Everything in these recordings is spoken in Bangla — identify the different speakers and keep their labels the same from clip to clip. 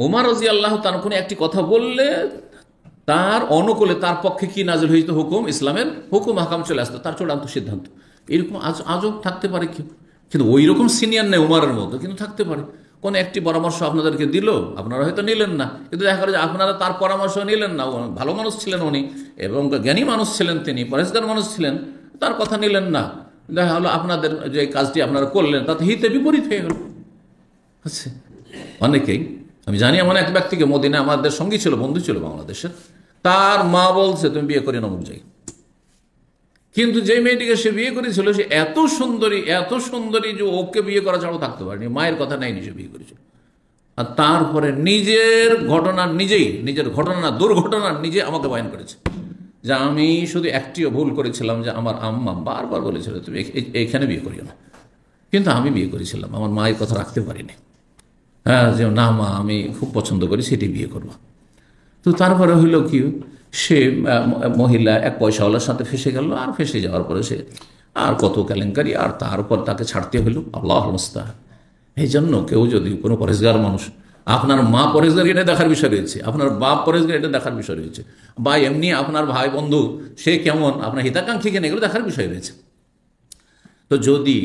Speaker 1: ওমর রাদিয়াল্লাহু তাআলা কোনো একটি কথা বললে তার অনুকূলে তার পক্ষে কি নাযিল হইতো হুকুম, ইসলামের হুকুম হাকাম চলে আসতো, তার চূড়ান্ত সিদ্ধান্ত। এরকম আজও থাকতে পারে কেউ, কিন্তু ওই রকম সিনিয়র নেই উমারের মতো, কিন্তু থাকতে পারে। কোন একটি পরামর্শ আপনাদেরকে দিল, আপনারা হয়তো নিলেন না, কিন্তু দেখা গেল যে আপনারা তার পরামর্শ নিলেন না। ভালো মানুষ ছিলেন উনি, এবং জ্ঞানী মানুষ ছিলেন তিনি, পরেশগার মানুষ ছিলেন, তার কথা নিলেন না। দেখা হলো আপনাদের যে কাজটি আপনারা করলেন তাতে হিতে বিপরীত হয়ে গেল। আচ্ছা, অনেকেই, আমি জানি এমন এক ব্যক্তিকে, মদিনা আমাদের সঙ্গী ছিল, বন্ধু ছিল বাংলাদেশের, তার মা বলছে তুমি বিয়ে করে নমুক যাই। কিন্তু যে মেয়েটিকে সে বিয়ে করেছিল সে এত সুন্দরী যে ওকে বিয়ে করা ছাড়াও থাকতে পারেনি, মায়ের কথা নেয়নি, সে বিয়ে করেছিল। আর তারপরে নিজের ঘটনা দুর্ঘটনার নিজে আমাকে বয়ান করেছে যে আমি শুধু একটিও ভুল করেছিলাম, যে আমার আম্মা বারবার বলেছিল তুমি এখানে বিয়ে করিও না, কিন্তু আমি বিয়ে করেছিলাম, আমার মায়ের কথা রাখতে পারিনি। হ্যাঁ, যে না মা আমি খুব পছন্দ করি, সেটি বিয়ে করবো। তো তারপরে হইল কি, সে মহিলা এক পয়সাওয়ালার সাথে ফেসে গেল, আর ফেসে যাওয়ার পরে সে আর কত কেলেঙ্কারি, আর তারপর তাকে ছাড়তে হইল। আল্লাহুল মুস্তাআন। এই জন্য কেউ যদি কোনো পরেশগার মানুষ, আপনার মা পরেশগার এটা দেখার বিষয় রয়েছে, আপনার বাপ পরেশগার এটা দেখার বিষয় রয়েছে, বা এমনি আপনার ভাই বন্ধু সে কেমন, আপনার হিতাকাঙ্ক্ষী কেন, এগুলো দেখার বিষয় রয়েছে। তো যদি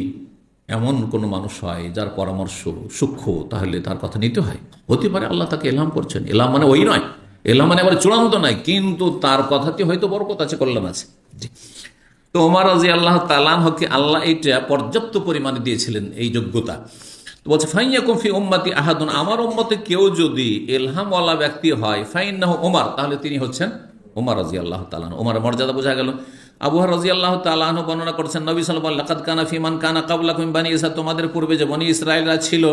Speaker 1: এমন কোনো মানুষ হয় যার পরামর্শ সূক্ষ্ম, তাহলে তার কথা নিতে হয়। হতে পারে আল্লাহ তাকে এলহাম করছেন, এলহাম মানে ওই নয়, এলহাম মানে আবার চূড়ান্ত নয়, কিন্তু তার কথাতে হয়তো বরকত আছে, কল্যাণ আছে। তো ওমর রাদিয়াল্লাহু তাআলা আনহুকে আল্লাহ এইটা পর্যাপ্ত পরিমাণে দিয়েছিলেন, এই যোগ্যতা। তো বলছে ফাইয়াকুম ফি উম্মতি আহাদুন, আমার উম্মতে কেউ যদি ইলহামওয়ালা ব্যক্তি হয়, ফাইন্নাহু ওমর, তাহলে তিনি হচ্ছেন ওমর রাদিয়াল্লাহু তাআলা। ওমরের মর্যাদা বোঝা গেল। আবু হুরায়রা রাদিয়াল্লাহু তাআলা আনহু বর্ণনা করছেন, নবী সাল্লাল্লাহু আলাইহি ওয়াসাল্লাম লাকাদ কানা ফি মান কানা ক্বাবলাকুম বানি ইসরাঈল, তোমাদের পূর্বে যে বনি ইসরাঈলরা ছিল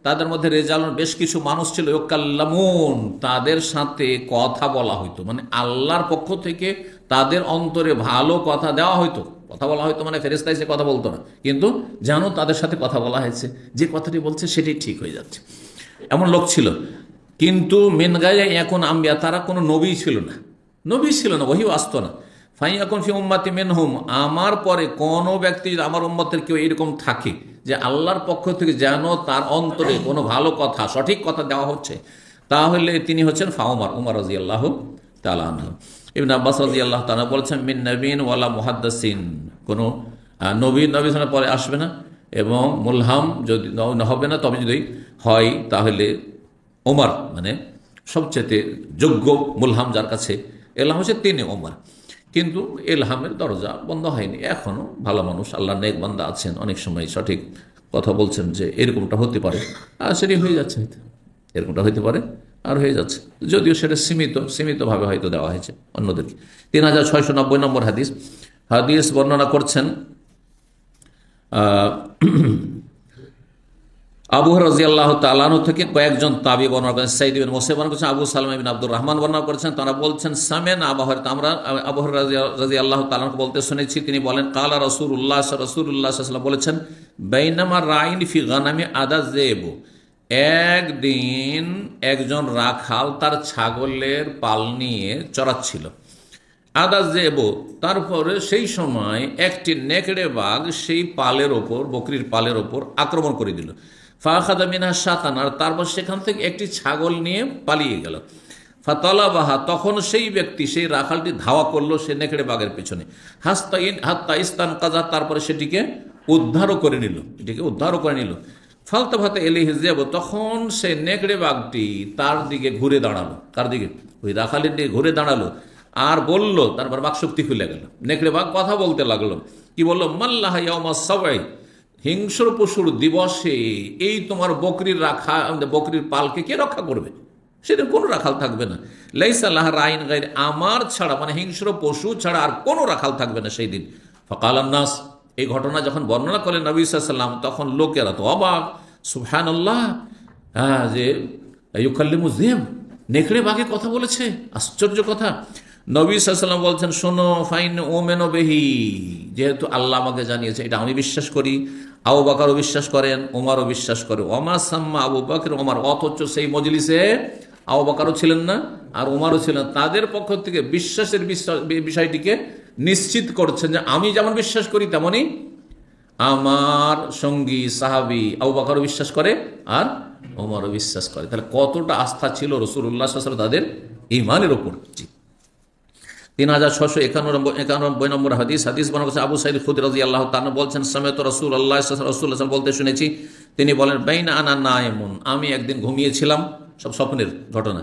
Speaker 1: তাদের মধ্যে রেজালুন, বেশ কিছু মানুষ ছিল, ইয়াকাল্লামুন, তাদের সাথে কথা বলা হইতো, মানে আল্লাহর পক্ষ থেকে তাদের অন্তরে ভালো কথা দেওয়া হইতো। কথা বলা হয়তো মানে ফেরেশতা এসে কথা বলতো না, কিন্তু জানো তাদের সাথে কথা বলা হয়েছে, যে কথাটি বলছে সেটাই ঠিক হয়ে যাচ্ছে, এমন লোক ছিল। কিন্তু মিন গায়রি ইয়াকুন আম্বিয়া, তারা কোনো নবী ছিল না, ওহীও আসতো না। ফাইয়াকুন ফি উম্মতি মিনহুম, আমার পরে কোনো ব্যক্তি, আমার উম্মতের কেউ এরকম থাকে যে আল্লাহর পক্ষ থেকে যেন তার অন্তরে কোনো ভালো কথা, সঠিক কথা দেওয়া হচ্ছে, তাহলে তিনি হচ্ছেন ওমর রাদিয়াল্লাহু তাআলা আনহু। ইবনে আব্বাস রাদিয়াল্লাহু তাআলা বলেছেন, মিন নবীন ওয়ালা মুহাদ্দিসিন, কোনো নবী পরে আসবে না, এবং মুলহাম যদি হবে না, তবে যদি হয় তাহলে ওমর মানে সবচেয়ে যোগ্য মুলহাম, যার কাছে এলহাম হচ্ছে তিনি ওমর। কিন্তু এলহামের দরজা বন্ধ হয়নি, এখনো ভালো মানুষ, আল্লাহর নেক বান্দা আছেন, অনেক সময় সঠিক কথা বলছেন যে এরকমটা হতে পারে, আর সেটি হয়ে যাচ্ছে, এরকমটা হতে পারে আর হয়ে যাচ্ছে, যদিও সেটা সীমিতভাবে হয়তো দেওয়া হয়েছে অন্যদেরকে। 3690 নম্বর হাদিস বর্ণনা করছেন আবু হুরায়রা রাদিয়াল্লাহু তাআলা আনহু থেকে কয়েকজন তাবী বর্ণনা করেন। সাঈদ ইবনে মুসাইয়্যিব বর্ণনা করেছেন, আবু সালামা ইবনে আব্দুর রহমান বর্ণনা করেছেন, তারা বলছেন সামেন আবু হুরায়রা, আমরা আবু হুরায়রা রাদিয়াল্লাহু তাআলা আনহু বলতে শুনেছি, তিনি বলেন কালা রাসূলুল্লাহ সাল্লাল্লাহু আলাইহি ওয়াসাল্লাম বলেছেন, বাইনামা রাইন ফি গানামি আদাযেব, একদিন একজন রাখাল তার ছাগলের পাল নিয়ে চড়াচ্ছিল, আদাযেব, তারপরে সেই সময় একটি নেকড়ে বাঘ সেই পালের ওপর, বকরির পালের ওপর আক্রমণ করে দিল। ফাখাদা মিনহা শাতান, আর তারপর সেখান থেকে একটি ছাগল নিয়ে পালিয়ে গেল। ফাতালাবাহা, তখন সেই ব্যক্তি, সেই রাখালটি ধাওয়া করলো সে নেকড়ে বাঘের পেছনে, হাত্তা ইস্তানকাযা, তারপরে সেটিকে উদ্ধারও করে নিল। ফালতাফাতা ইলাইহি যাব, তখন সে নেকড়ে বাঘটি তার দিকে ঘুরে দাঁড়ালো, কার দিকে? ওই রাখালের দিকে ঘুরে দাঁড়ালো, আর বলল, তারপর বাকশক্তি খুলে গেল, নেকড়ে বাঘ কথা বলতে লাগলো, কি বললো? মাল্লাহা ইয়াউমাস সাবঈ, হিংস্র পশুর দিবসে এই তোমার বকরির পালকে কে রক্ষা করবে? সেটা কোনো রাখাল থাকবে না। লাইসা লাহা রাইন গায়র, আমার ছাড়া, মানে হিংস্র পশু ছাড়া আর কোনো রাখাল থাকবে না সেই দিন। ফাকালান নাস, এই ঘটনা যখন বর্ণনা করেন নবী সাল্লাল্লাহু আলাইহি ওয়াসাল্লাম, তখন লোকেরা তো অবাক, সুবহানাল্লাহ, যে ইউকাল্লিমু যিব, নেকড়ে বাঘে কথা বলেছে, আশ্চর্য কথা। নবী সাল্লাল্লাহু আলাইহি ওয়াসাল্লাম বলছেন, শোনো, ফাইন ওমেনো বেহি, যেহেতু আল্লাহ আমাকে জানিয়েছে, এটা আমি বিশ্বাস করি, আবু বকরও বিশ্বাস করেন, ওমরও বিশ্বাস করে, ওমা সাম্মা আবু বকর ওমর, অথচ সেই মজলিসে আবু বকরও ছিলেন না আর ওমরও ছিলেন, তাদের পক্ষ থেকে বিশ্বাসের বিষয়টিকে নিশ্চিত করছেন যে আমি যেমন বিশ্বাস করি তেমনি আমার সঙ্গী সাহাবী আবু বকরও বিশ্বাস করে আর ওমরও বিশ্বাস করে। তাহলে কতটা আস্থা ছিল রাসূলুল্লাহ সাল্লাল্লাহু আলাইহি ওয়াসাল্লাম তাদের ঈমানের উপর। 3691 নম্বর হাদিস বর্ণনা করেছেন আবু সাঈদ খুদরী রাদিয়াল্লাহু তাআলা বলছেন, সামি'তু রাসূলুল্লাহ সাল্লাল্লাহু আলাইহি ওয়াসাল্লাম বলতে শুনেছি, তিনি বলেন, বাইনা আনা নাইমুন, আমি একদিন ঘুমিয়েছিলাম, সব স্বপ্নের ঘটনা।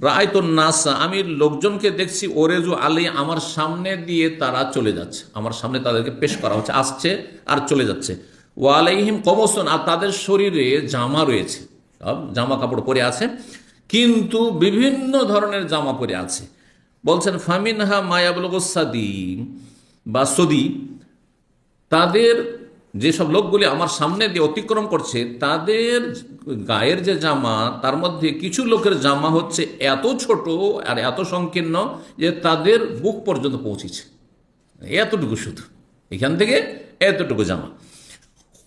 Speaker 1: রাআইতুন নাস, আমি লোকজনকে দেখছি, ওরেজু আলী, আমার সামনে দিয়ে তারা চলে যাচ্ছে, আমার সামনে তাদেরকে পেশ করা হচ্ছে, আসছে আর চলে যাচ্ছে। ওয়া আলাইহিম কমসুন, আর তাদের শরীরে জামা রয়েছে, জামা কাপড় পরে আছে, কিন্তু বিভিন্ন ধরনের জামা পরে আছে। বলছেন ফামিনহা মায়াবলুগুস সাদি বা সদি, তাদের যেসব লোকগুলি আমার সামনে দিয়ে অতিক্রম করছে তাদের গায়ের যে জামা, তার মধ্যে কিছু লোকের জামা হচ্ছে এত ছোট আর এত সংকীর্ণ যে তাদের বুক পর্যন্ত পৌঁছেছে, এতটুকু, শুধু এখান থেকে এতটুকু জামা।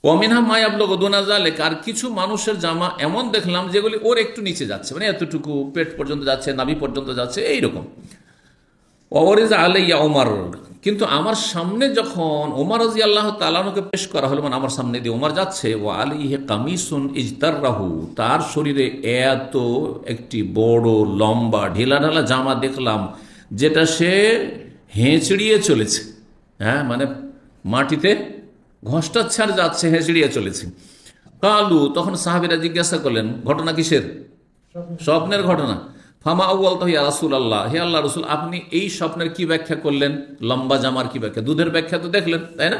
Speaker 1: ওমিনহা মায়াবলুগু দুনা যালিক, আর কিছু মানুষের জামা এমন দেখলাম যেগুলি ওর একটু নিচে যাচ্ছে, মানে এতটুকু পেট পর্যন্ত যাচ্ছে, নাভি পর্যন্ত যাচ্ছে, এইরকম। ওয়ারিজা আলাইয়া ওমর, কিন্তু আমার সামনে যখন ওমর রাদিয়াল্লাহু তাআলা আনহুকে পেশ করা হলো, মানে আমার সামনে দিয়ে ওমর যাচ্ছে, ওয়া আলাইহি কামিসুন ইজতাররাহু, তার শরীরে এত একটি বড় লম্বা ঢিলাঢালা জামা দেখলাম, যেটা সে হেঁচড়িয়ে চলেছে, হ্যাঁ, মানে মাটিতে ঘষ্টাচ্ছে আর যাচ্ছে, হেঁচড়িয়ে চলেছে। কালু, তখন সাহাবীরা জিজ্ঞাসা করলেন, ঘটনা কিসের? স্বপ্নের ঘটনা। ফামা আউয়াল তো ইয়া রাসূলুল্লাহ, হে আল্লাহ রাসূল, আপনি এই স্বপ্নের কি ব্যাখ্যা করলেন? লম্বা জামার কি ব্যাখ্যা? দুধের ব্যাখ্যা তো দেখলেন, তাই না?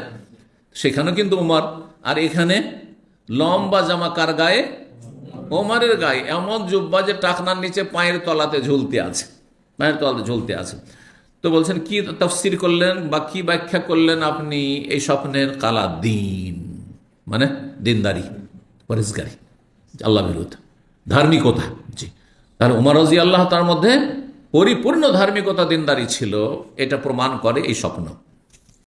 Speaker 1: সেখানেও কিন্তু ওমর, আর এখানে লম্বা জামা কার গায়ে? ওমরের গায়ে, এমন জুব্বা যে টাকনার নিচে পায়ের তলাতে ঝুলতে আছে, পায়ের তলাতে ঝুলতে আছে। তো বলছেন কি তাফসীর করলেন বা কি ব্যাখ্যা করলেন আপনি এই স্বপ্নের? কালা দিন, মানে দিনদারি, পরেজগারি, আল্লাহ বিরুদ্ধ ধার্মিকতা। জি, তাহলে ওমর রাদিয়াল্লাহু তার মধ্যে পরিপূর্ণ ধার্মিকতা, দিনদারি ছিল, এটা প্রমাণ করে এই স্বপ্ন।